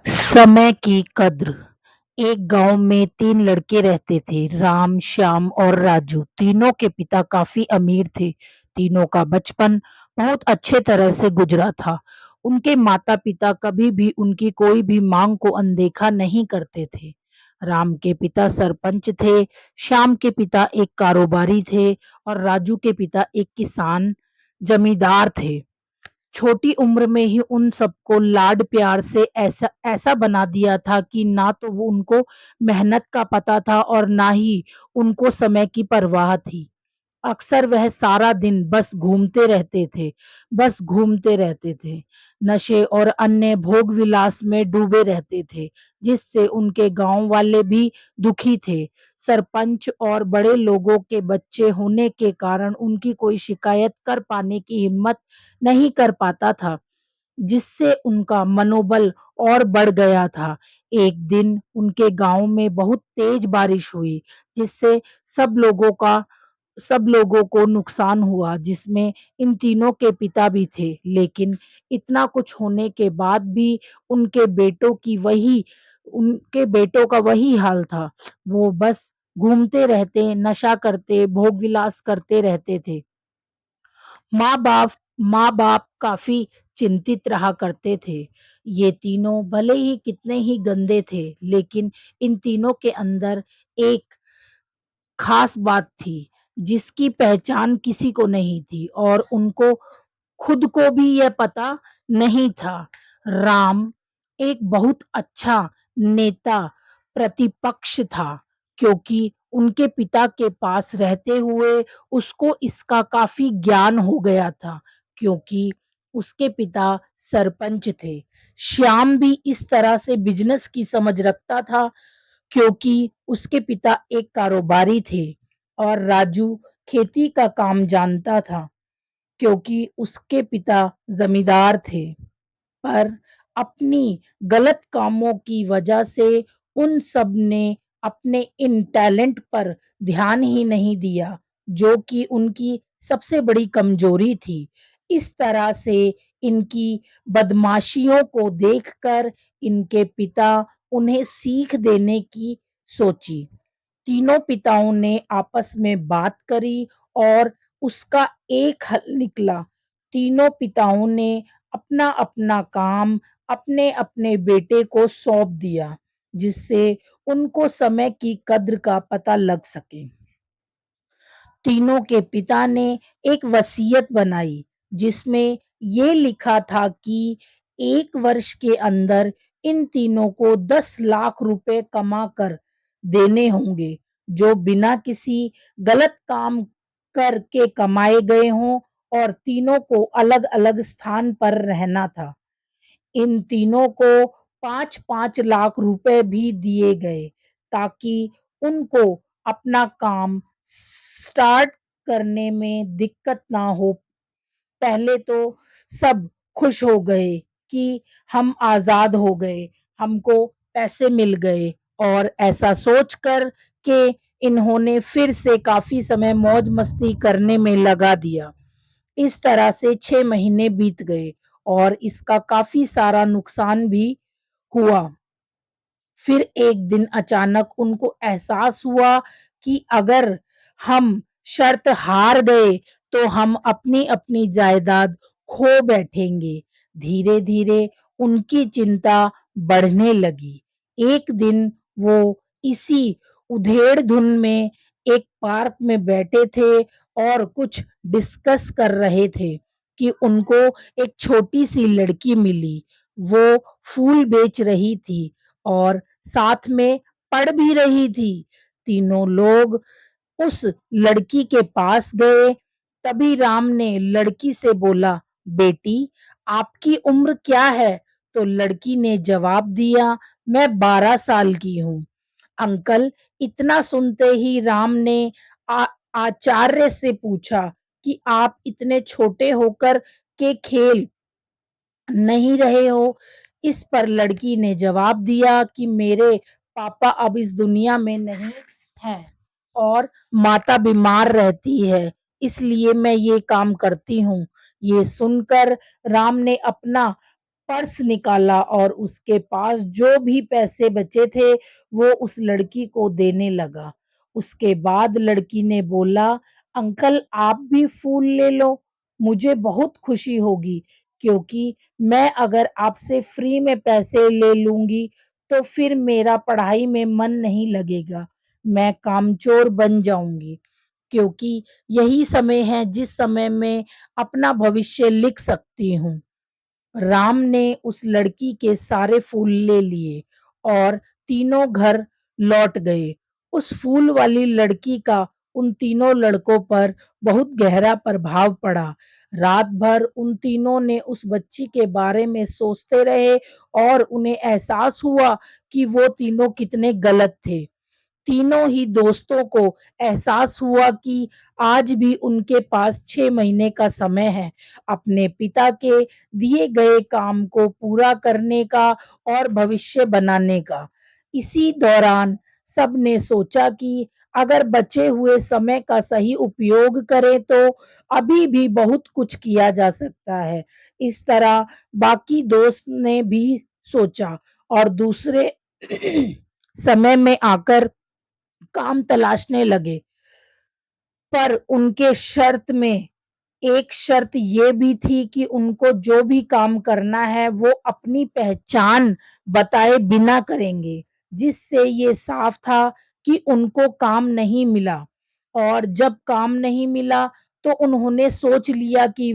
समय की कद्र। एक गांव में 3 लड़के रहते थे, राम, श्याम और राजू। तीनों के पिता काफी अमीर थे। तीनों का बचपन बहुत अच्छे तरह से गुजरा था। उनके माता पिता कभी भी उनकी कोई भी मांग को अनदेखा नहीं करते थे। राम के पिता सरपंच थे, श्याम के पिता एक कारोबारी थे और राजू के पिता एक किसान जमींदार थे। छोटी उम्र में ही उन सबको लाड प्यार से ऐसा ऐसा बना दिया था कि ना तो वो उनको मेहनत का पता था और ना ही उनको समय की परवाह थी। अक्सर वह सारा दिन बस घूमते रहते थे। नशे और अन्य भोग विलास में डूबे रहते थे, जिससे उनके गांव वाले भी दुखी थे। सरपंच और बड़े लोगों के बच्चे होने के कारण उनकी कोई शिकायत कर पाने की हिम्मत नहीं कर पाता था, जिससे उनका मनोबल और बढ़ गया था। एक दिन उनके गांव में बहुत तेज बारिश हुई, जिससे सब लोगों का सब लोगों को नुकसान हुआ, जिसमें इन तीनों के पिता भी थे। लेकिन इतना कुछ होने के बाद भी उनके बेटों का वही हाल था। वो बस घूमते रहते, नशा करते, भोग विलास करते रहते थे। माँ बाप माँ बाप काफी चिंतित रहा करते थे। ये तीनों भले ही कितने ही गंदे थे, लेकिन इन तीनों के अंदर एक खास बात थी, जिसकी पहचान किसी को नहीं थी और उनको खुद को भी यह पता नहीं था। राम एक बहुत अच्छा नेता प्रतिपक्ष था, क्योंकि उनके पिता के पास रहते हुए उसको इसका काफी ज्ञान हो गया था, क्योंकि उसके पिता सरपंच थे। श्याम भी इस तरह से बिजनेस की समझ रखता था, क्योंकि उसके पिता एक कारोबारी थे और राजू खेती का काम जानता था, क्योंकि उसके पिता जमींदार थे। पर अपनी गलत कामों की वजह से उन सब ने अपने इन टैलेंट पर ध्यान ही नहीं दिया, जो कि उनकी सबसे बड़ी कमजोरी थी। इस तरह से इनकी बदमाशियों को देखकर इनके पिता उन्हें सीख देने की सोची। तीनों पिताओं ने आपस में बात करी और उसका एक हल निकला। तीनों पिताओं ने अपना-अपना काम अपने-अपने बेटे को सौंप दिया, जिससे उनको समय की कद्र का पता लग सके। तीनों के पिता ने एक वसीयत बनाई, जिसमें ये लिखा था कि 1 वर्ष के अंदर इन तीनों को 10 लाख रुपए कमा कर देने होंगे, जो बिना किसी गलत काम करके कमाए गए हों, और तीनों को अलग-अलग स्थान पर रहना था। इन तीनों को 5-5 लाख रुपए भी दिए गए, ताकि उनको अपना काम स्टार्ट करने में दिक्कत ना हो। पहले तो सब खुश हो गए कि हम आज़ाद हो गए, हमको पैसे मिल गए, और ऐसा सोचकर के इन्होंने फिर से काफ़ी समय मौज-मस्ती करने में लगा दिया। इस तरह से 6 महीने बीत गए और इसका काफ़ी सारा नुकसान भी हुआ। फिर एक दिन अचानक उनको एहसास हुआ कि अगर हम शर्त हार गए तो हम अपनी-अपनी जायदाद खो बैठेंगे। धीरे-धीरे उनकी चिंता बढ़ने लगी। एक दिन वो इसी उधेड़-धुन में एक पार्क में बैठे थे और कुछ डिस्कस कर रहे थे कि उनको एक छोटी-सी लड़की मिली। वो फूल बेच रही थी और साथ में पढ़ भी रही थी। तीनों लोग उस लड़की के पास गए। तभी राम ने लड़की से बोला, बेटी, आपकी उम्र क्या है? तो लड़की ने जवाब दिया, मैं 12 साल की हूँ। अंकल, इतना सुनते ही राम ने आ, आचार्य से पूछा कि आप इतने छोटे होकर के खेल नहीं रहे हो? इस पर लड़की ने जवाब दिया कि मेरे पापा अब इस दुनिया में नहीं हैं और माता बीमार रहती है, इसलिए मैं ये काम करती हूँ। ये सुनकर राम ने अपना पर्स निकाला और उसके पास जो भी पैसे बचे थे, वो उस लड़की को देने लगा। उसके बाद लड़की ने बोला, "अंकल आप भी फूल ले लो, मुझे बहुत खुशी होगी क्योंकि मैं अगर आपसे फ्री में पैसे ले लूँगी, तो फिर मेरा पढ़ाई में मन नहीं लगेगा, मैं कामचोर बन जाऊँगी, क्योंकि यही समय है जिस समय मैं अपना भविष्य लिख सकती हूँ।" राम ने उस लड़की के सारे फूल ले लिए और तीनों घर लौट गए। उस फूल वाली लड़की का उन तीनों लड़कों पर बहुत गहरा प्रभाव पड़ा। रात भर उन तीनों ने उस बच्ची के बारे में सोचते रहे और उन्हें एहसास हुआ कि वो तीनों कितने गलत थे। तीनों ही दोस्तों को एहसास हुआ कि आज भी उनके पास 6 महीने का समय है अपने पिता के दिए गए काम को पूरा करने का और भविष्य बनाने का। इसी दौरान सबने सोचा कि अगर बचे हुए समय का सही उपयोग करें तो अभी भी बहुत कुछ किया जा सकता है। इस तरह बाकी दोस्त ने भी सोचा और दूसरे समय में आकर काम तलाशने लगे। पर उनके शर्त में एक शर्त ये भी थी कि उनको जो भी काम करना है वो अपनी पहचान बताए बिना करेंगे, जिससे ये साफ था कि उनको काम नहीं मिला और जब काम नहीं मिला तो उन्होंने सोच लिया कि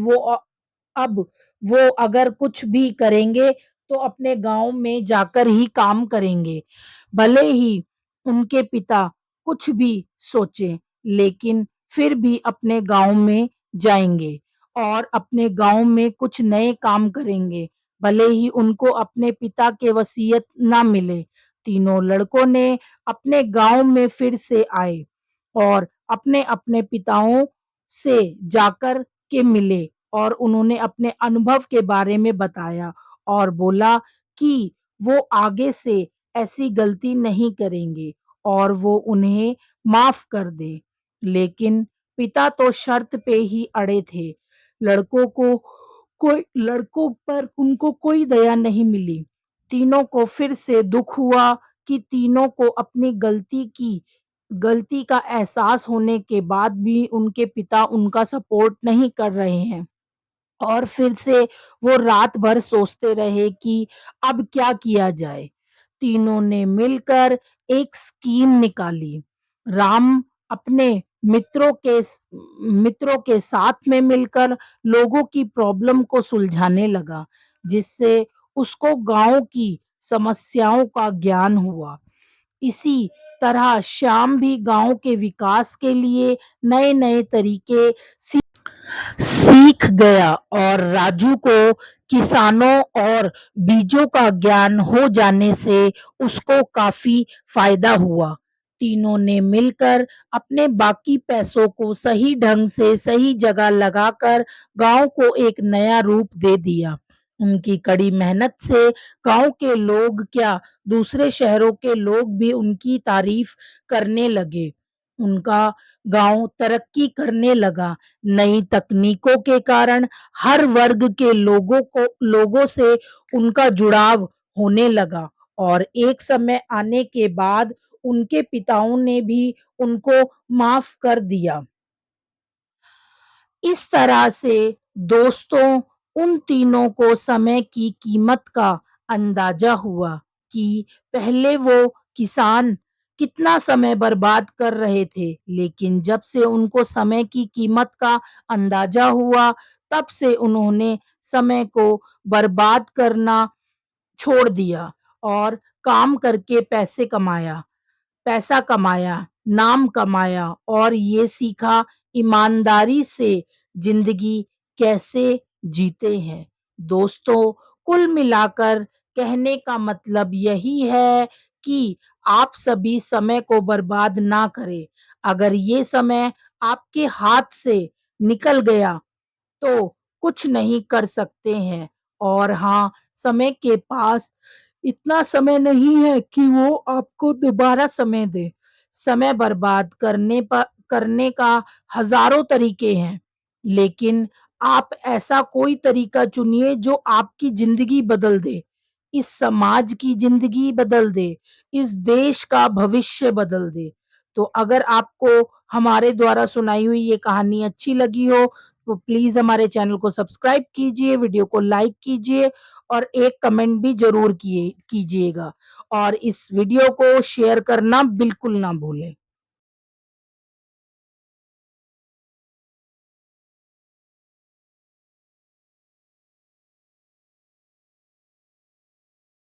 अब वो अगर कुछ भी करेंगे तो अपने गाँव में जाकर ही काम करेंगे। भले ही उनके पिता कुछ भी सोचें, लेकिन फिर भी अपने गाँव में जाएँगे और अपने गाँव में कुछ नए काम करेंगे, भले ही उनको अपने पिता के वसीयत ना मिले। तीनों लड़कों ने अपने गाँव में फिर से आए और अपने-अपने पिताओं से जाकर के मिले और उन्होंने अपने अनुभव के बारे में बताया और बोला कि वो आगे से ऐसी गलती नहीं करेंगे और वो उन्हें माफ़ कर दें। लेकिन पिता तो शर्त पे ही अड़े थे। लड़कों पर उनको कोई दया नहीं मिली। तीनों को फिर से दुःख हुआ कि तीनों को अपनी गलती का एहसास होने के बाद भी उनके पिता उनका सपोर्ट नहीं कर रहे हैं। और फिर से वो रात भर सोचते रहे कि अब क्या किया जाए। तीनों ने मिलकर एक स्कीम निकाली। राम अपने मित्रों के साथ में मिलकर लोगों की प्रॉब्लम को सुलझाने लगा, जिससे उसको गाँव की समस्याओं का ज्ञान हुआ। इसी तरह श्याम भी गाँव के विकास के लिए नए-नए तरीके सीख गया और राजू को किसानों और बीजों का ज्ञान हो जाने से उसको काफी फायदा हुआ। तीनों ने मिलकर अपने बाकी पैसों को सही ढंग से सही जगह लगाकर गांव को एक नया रूप दे दिया। उनकी कड़ी मेहनत से गांव के लोग क्या, दूसरे शहरों के लोग भी उनकी तारीफ करने लगे। उनका गांव तरक्की करने लगा। नई तकनीकों के कारण हर वर्ग के लोगों से उनका जुड़ाव होने लगा और एक समय आने के बाद उनके पिताओं ने भी उनको माफ कर दिया। इस तरह से दोस्तों, उन तीनों को समय की कीमत का अंदाजा हुआ कि पहले वो किसान कितना समय बर्बाद कर रहे थे, लेकिन जब से उनको समय की कीमत का अंदाजा हुआ, तब से उन्होंने समय को बर्बाद करना छोड़ दिया और काम करके पैसा कमाया, नाम कमाया और ये सीखा ईमानदारी से ज़िंदगी कैसे जीते हैं। दोस्तों, कुल मिलाकर कहने का मतलब यही है कि आप सभी समय को बर्बाद ना करें। अगर ये समय आपके हाथ से निकल गया तो कुछ नहीं कर सकते हैं और हाँ, समय के पास इतना समय नहीं है कि वो आपको दोबारा समय दे। समय बर्बाद करने का हज़ारों तरीके हैं, लेकिन आप ऐसा कोई तरीका चुनिए जो आपकी ज़िंदगी बदल दे, इस समाज की ज़िंदगी बदल दे, इस देश का भविष्य बदल दे। तो अगर आपको हमारे द्वारा सुनाई हुई ये कहानी अच्छी लगी हो, तो प्लीज़ हमारे चैनल को सब्सक्राइब कीजिए, वीडियो को लाइक कीजिए और एक कमेंट भी ज़रूर कीजिएगा और इस वीडियो को शेयर करना बिल्कुल ना भूलें।